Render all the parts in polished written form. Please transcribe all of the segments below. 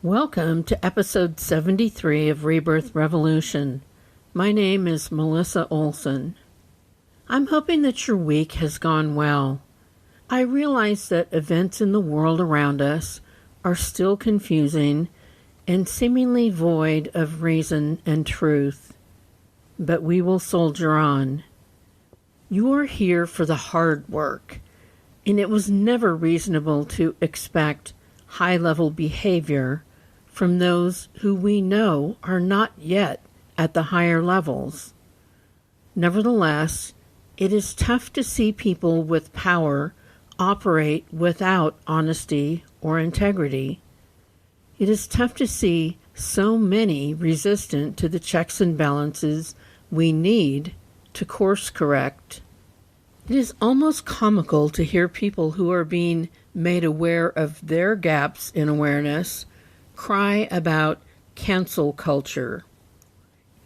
Welcome to episode 73 of Rebirth Revolution. My name is Melissa Olson. I'm hoping that your week has gone well. I realize that events in the world around us are still confusing and seemingly void of reason and truth. But we will soldier on. You are here for the hard work, and it was never reasonable to expect high-level behavior from those who we know are not yet at the higher levels. Nevertheless, it is tough to see people with power operate without honesty or integrity. It is tough to see so many resistant to the checks and balances we need to course correct. It is almost comical to hear people who are being made aware of their gaps in awareness cry about cancel culture.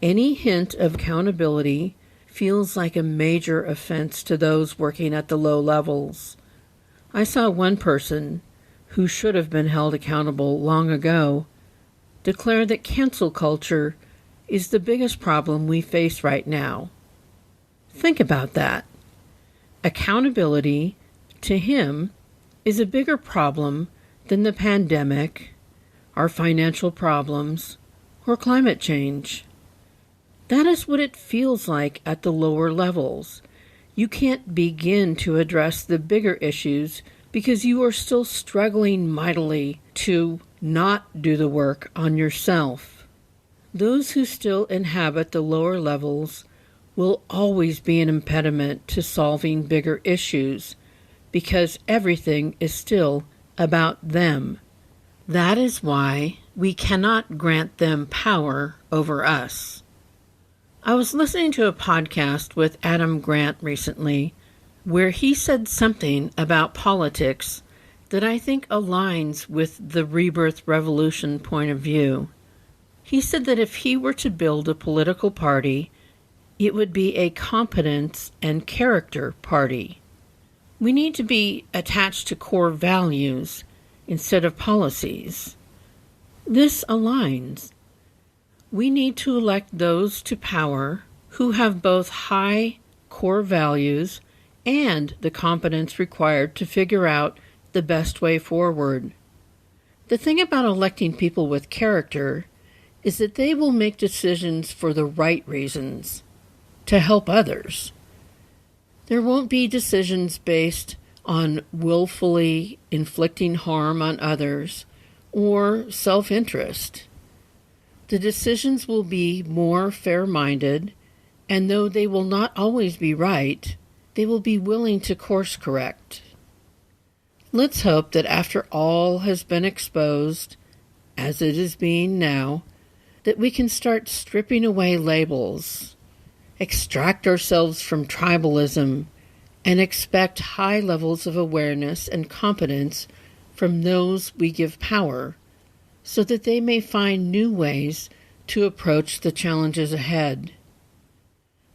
Any hint of accountability feels like a major offense to those working at the low levels. I saw one person, who should have been held accountable long ago, declare that cancel culture is the biggest problem we face right now. Think about that. Accountability, to him, is a bigger problem than the pandemic, our financial problems, or climate change. That is what it feels like at the lower levels. You can't begin to address the bigger issues because you are still struggling mightily to not do the work on yourself. Those who still inhabit the lower levels will always be an impediment to solving bigger issues because everything is still about them. That is why we cannot grant them power over us. I was listening to a podcast with Adam Grant recently where he said something about politics that I think aligns with the Rebirth Revolution point of view. He said that if he were to build a political party, it would be a competence and character party. We need to be attached to core values instead of policies. This aligns. We need to elect those to power who have both high core values and the competence required to figure out the best way forward. The thing about electing people with character is that they will make decisions for the right reasons, to help others. There won't be decisions based on willfully inflicting harm on others or self-interest. The decisions will be more fair-minded, and though they will not always be right, they will be willing to course correct. Let's hope that after all has been exposed, as it is being now, that we can start stripping away labels, extract ourselves from tribalism, and expect high levels of awareness and competence from those we give power, so that they may find new ways to approach the challenges ahead.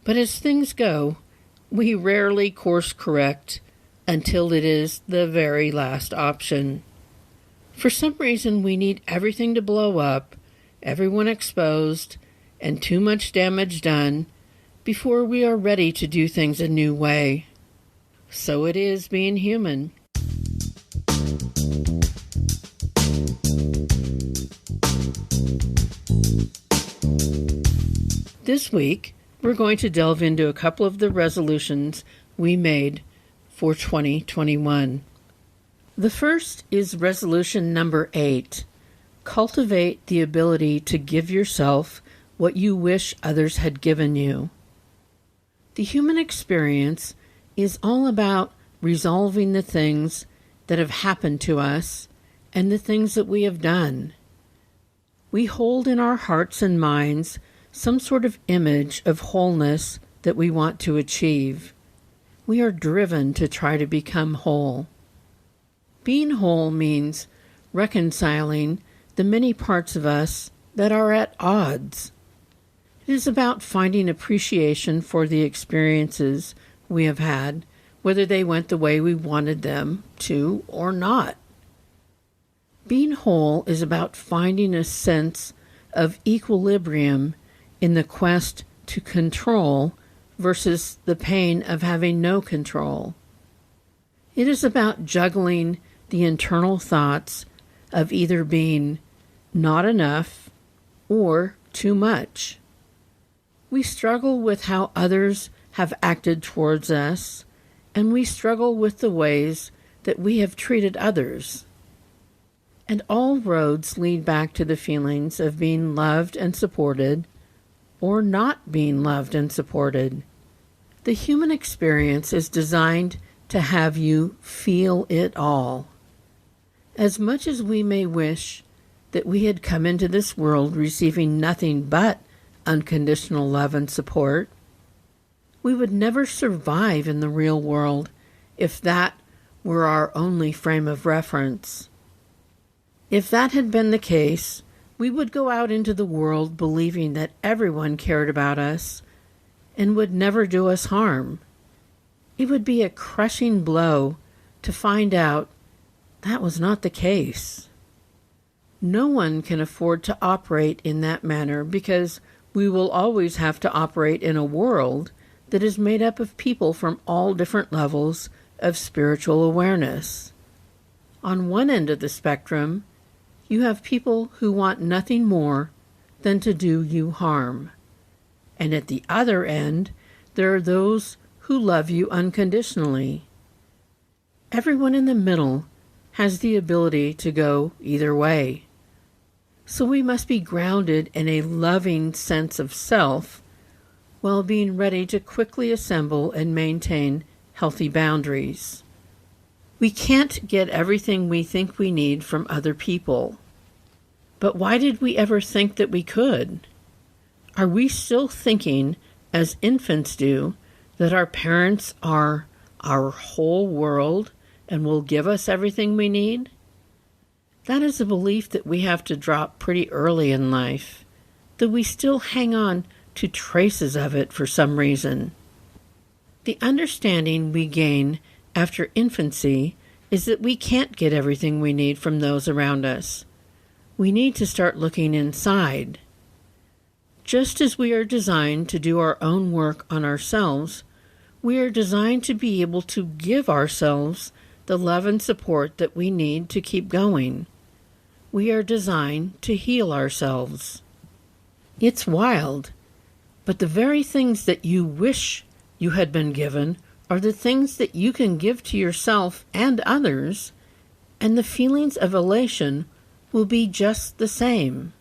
But as things go, we rarely course correct until it is the very last option. For some reason, we need everything to blow up, everyone exposed, and too much damage done before we are ready to do things a new way. So it is being human. This week, we're going to delve into a couple of the resolutions we made for 2021. The first is resolution number 8. Cultivate the ability to give yourself what you wish others had given you. The human experience is all about resolving the things that have happened to us and the things that we have done. We hold in our hearts and minds some sort of image of wholeness that we want to achieve. We are driven to try to become whole. Being whole means reconciling the many parts of us that are at odds. It is about finding appreciation for the experiences we have had whether they went the way we wanted them to or not. Being whole is about finding a sense of equilibrium in the quest to control versus the pain of having no control. It is about juggling the internal thoughts of either being not enough or too much. We struggle with how others have acted towards us, and we struggle with the ways that we have treated others. And all roads lead back to the feelings of being loved and supported, or not being loved and supported. The human experience is designed to have you feel it all. As much as we may wish that we had come into this world receiving nothing but unconditional love and support, we would never survive in the real world if that were our only frame of reference. If that had been the case, we would go out into the world believing that everyone cared about us and would never do us harm. It would be a crushing blow to find out that was not the case. No one can afford to operate in that manner because we will always have to operate in a world that is made up of people from all different levels of spiritual awareness. On one end of the spectrum, you have people who want nothing more than to do you harm. And at the other end, there are those who love you unconditionally. Everyone in the middle has the ability to go either way. So we must be grounded in a loving sense of self while being ready to quickly assemble and maintain healthy boundaries. We can't get everything we think we need from other people. But why did we ever think that we could? Are we still thinking, as infants do, that our parents are our whole world and will give us everything we need? That is a belief that we have to drop pretty early in life, though we still hang on to traces of it for some reason. The understanding we gain after infancy is that we can't get everything we need from those around us. We need to start looking inside. Just as we are designed to do our own work on ourselves, we are designed to be able to give ourselves the love and support that we need to keep going. We are designed to heal ourselves. It's wild, but the very things that you wish you had been given are the things that you can give to yourself and others, and the feelings of elation will be just the same.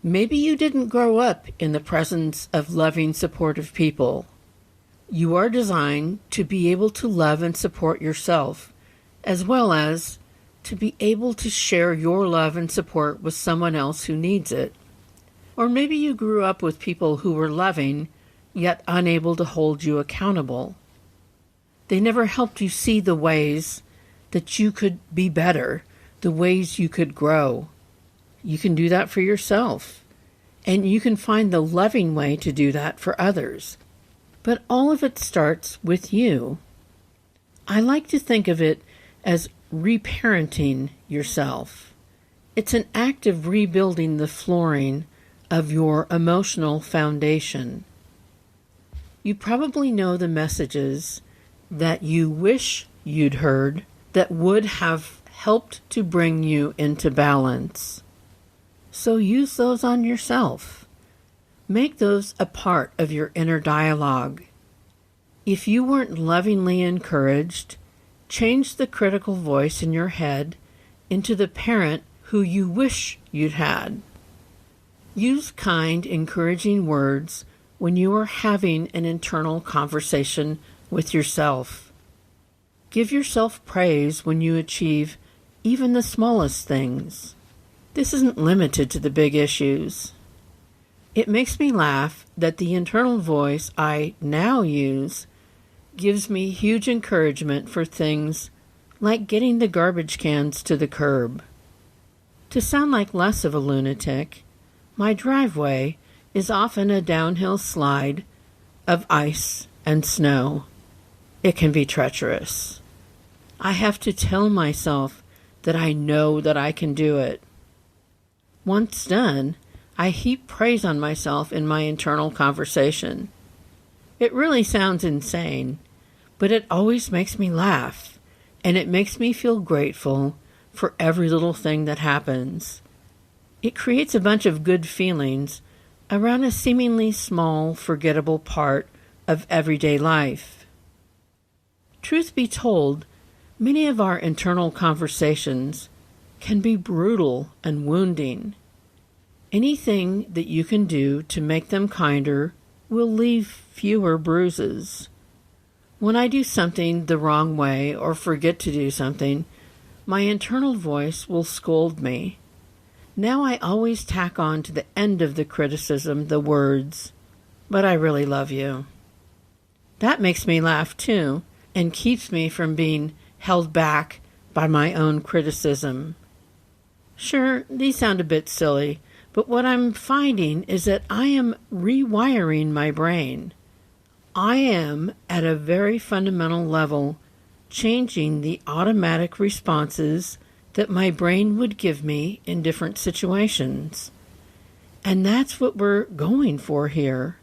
Maybe you didn't grow up in the presence of loving, supportive people. You are designed to be able to love and support yourself, as well as to be able to share your love and support with someone else who needs it. Or maybe you grew up with people who were loving, yet unable to hold you accountable. They never helped you see the ways that you could be better, the ways you could grow. You can do that for yourself, and you can find the loving way to do that for others. But all of it starts with you. I like to think of it as reparenting yourself. It's an act of rebuilding the flooring of your emotional foundation. You probably know the messages that you wish you'd heard that would have helped to bring you into balance. So use those on yourself. Make those a part of your inner dialogue. If you weren't lovingly encouraged, change the critical voice in your head into the parent who you wish you'd had. Use kind, encouraging words when you are having an internal conversation with yourself. Give yourself praise when you achieve even the smallest things. This isn't limited to the big issues. It makes me laugh that the internal voice I now use gives me huge encouragement for things like getting the garbage cans to the curb. To sound like less of a lunatic, my driveway is often a downhill slide of ice and snow. it can be treacherous. I have to tell myself that I know that I can do it. Once done, I heap praise on myself in my internal conversation. It really sounds insane, but it always makes me laugh, and it makes me feel grateful for every little thing that happens. It creates a bunch of good feelings around a seemingly small, forgettable part of everyday life. Truth be told, many of our internal conversations can be brutal and wounding. Anything that you can do to make them kinder will leave fewer bruises. When I do something the wrong way or forget to do something, my internal voice will scold me. Now I always tack on to the end of the criticism the words, "But I really love you." That makes me laugh too, and keeps me from being held back by my own criticism. Sure, these sound a bit silly, but what I'm finding is that I am rewiring my brain. I am, at a very fundamental level, changing the automatic responses that my brain would give me in different situations. And that's what we're going for here.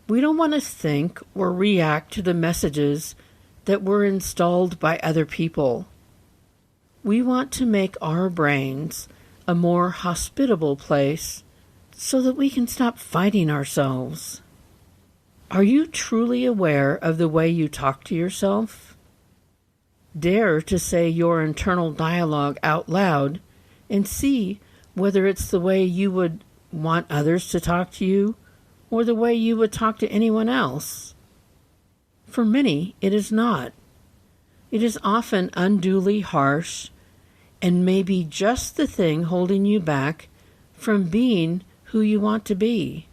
We don't want to think or react to the messages that were installed by other people. We want to make our brains a more hospitable place so that we can stop fighting ourselves. Are you truly aware of the way you talk to yourself? Dare to say your internal dialogue out loud and see whether it's the way you would want others to talk to you or the way you would talk to anyone else. For many, it is not. It is often unduly harsh and may be just the thing holding you back from being who you want to be.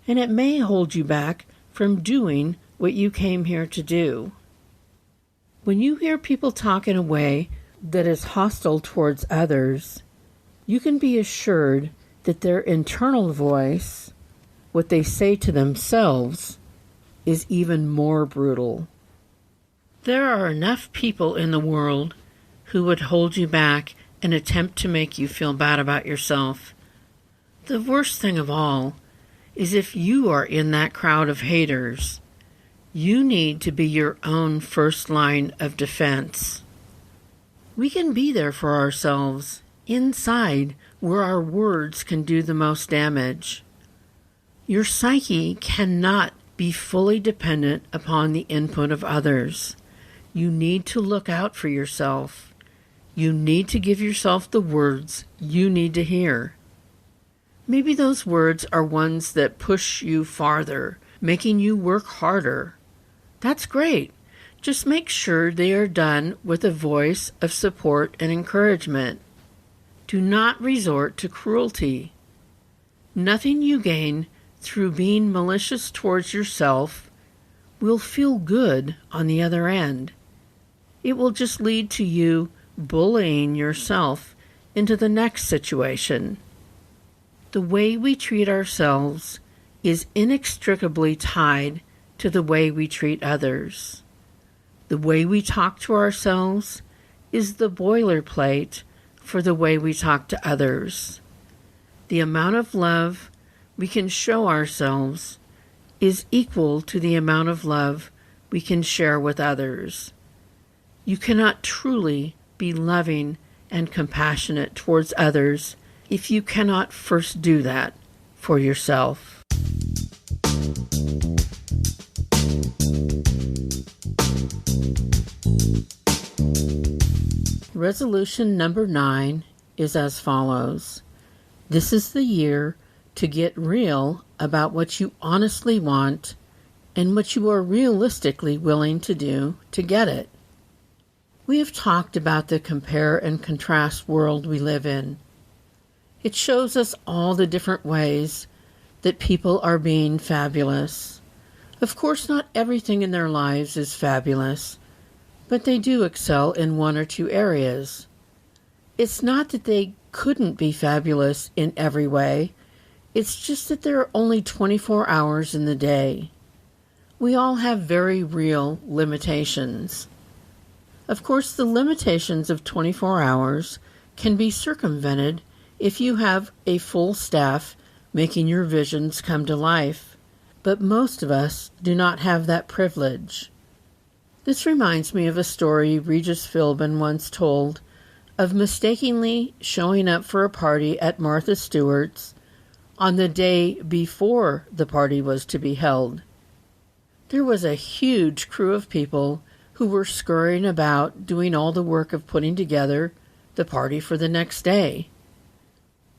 And it may hold you back from doing what you came here to do. When you hear people talk in a way that is hostile towards others, you can be assured that their internal voice, what they say to themselves, is even more brutal. There are enough people in the world who would hold you back and attempt to make you feel bad about yourself. The worst thing of all is if you are in that crowd of haters. You need to be your own first line of defense. We can be there for ourselves, inside where our words can do the most damage. Your psyche cannot be fully dependent upon the input of others. You need to look out for yourself. You need to give yourself the words you need to hear. Maybe those words are ones that push you farther, making you work harder. That's great. Just make sure they are done with a voice of support and encouragement. Do not resort to cruelty. Nothing you gain through being malicious towards yourself will feel good on the other end. It will just lead to you bullying yourself into the next situation. The way we treat ourselves is inextricably tied to the way we treat others. The way we talk to ourselves is the boilerplate for the way we talk to others. The amount of love we can show ourselves is equal to the amount of love we can share with others. You cannot truly be loving and compassionate towards others if you cannot first do that for yourself. Resolution number 9 is as follows. This is the year to get real about what you honestly want and what you are realistically willing to do to get it. We have talked about the compare and contrast world we live in. It shows us all the different ways that people are being fabulous. Of course, not everything in their lives is fabulous, but they do excel in one or two areas. It's not that they couldn't be fabulous in every way. It's just that there are only 24 hours in the day. We all have very real limitations. Of course, the limitations of 24 hours can be circumvented if you have a full staff making your visions come to life, but most of us do not have that privilege. This reminds me of a story Regis Philbin once told of mistakenly showing up for a party at Martha Stewart's on the day before the party was to be held. There was a huge crew of people who were scurrying about doing all the work of putting together the party for the next day.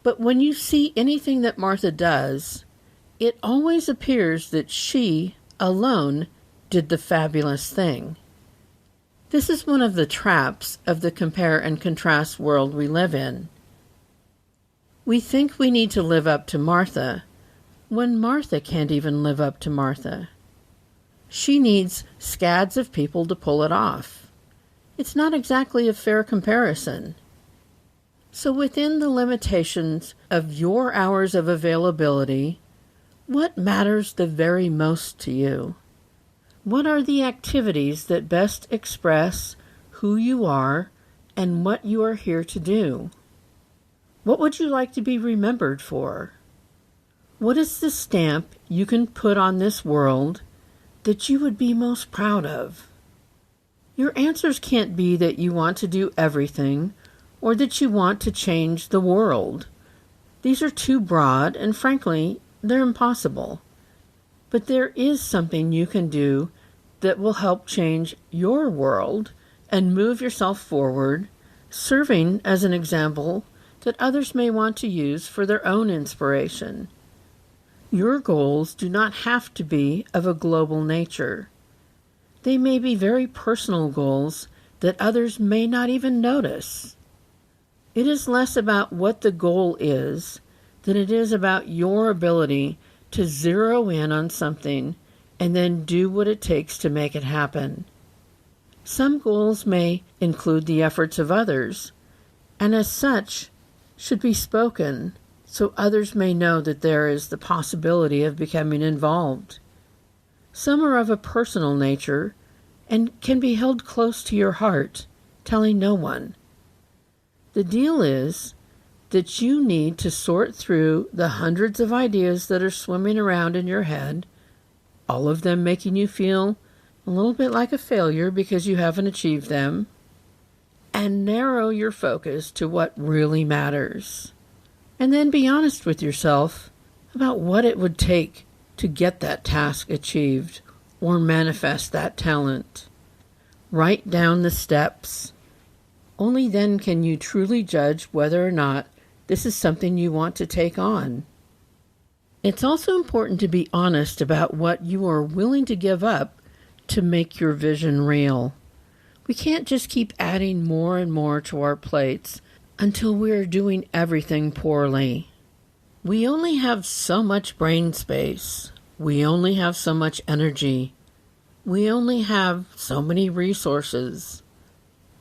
But when you see anything that Martha does, it always appears that she, alone, did the fabulous thing. This is one of the traps of the compare and contrast world we live in. We think we need to live up to Martha, when Martha can't even live up to Martha. She needs scads of people to pull it off. It's not exactly a fair comparison. So within the limitations of your hours of availability, what matters the very most to you? What are the activities that best express who you are and what you are here to do? What would you like to be remembered for? What is the stamp you can put on this world that you would be most proud of? Your answers can't be that you want to do everything or that you want to change the world. These are too broad, and frankly, they're impossible. But there is something you can do that will help change your world and move yourself forward, serving as an example that others may want to use for their own inspiration. Your goals do not have to be of a global nature. They may be very personal goals that others may not even notice. It is less about what the goal is than it is about your ability to zero in on something and then do what it takes to make it happen. Some goals may include the efforts of others, and as such, should be spoken so others may know that there is the possibility of becoming involved. Some are of a personal nature and can be held close to your heart, telling no one. The deal is that you need to sort through the hundreds of ideas that are swimming around in your head, all of them making you feel a little bit like a failure because you haven't achieved them, and narrow your focus to what really matters. And then be honest with yourself about what it would take to get that task achieved or manifest that talent. Write down the steps. Only then can you truly judge whether or not this is something you want to take on. It's also important to be honest about what you are willing to give up to make your vision real. We can't just keep adding more and more to our plates until we are doing everything poorly. We only have so much brain space. We only have so much energy. We only have so many resources.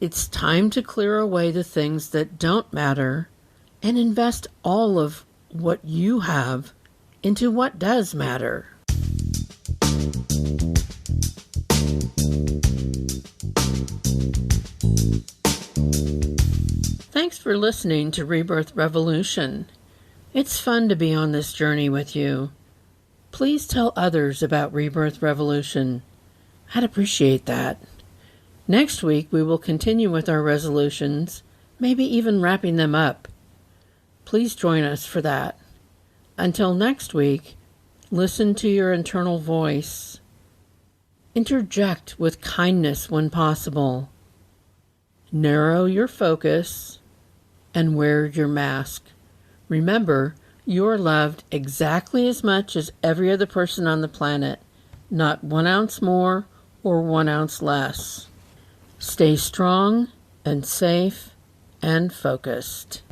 It's time to clear away the things that don't matter and invest all of what you have into what does matter. Thanks for listening to Rebirth Revolution. It's fun to be on this journey with you. Please tell others about Rebirth Revolution. I'd appreciate that. Next week we will continue with our resolutions, maybe even wrapping them up. Please join us for that. Until next week, listen to your internal voice. Interject with kindness when possible. Narrow your focus and wear your mask. Remember, you're loved exactly as much as every other person on the planet, not 1 ounce more or 1 ounce less. Stay strong and safe and focused.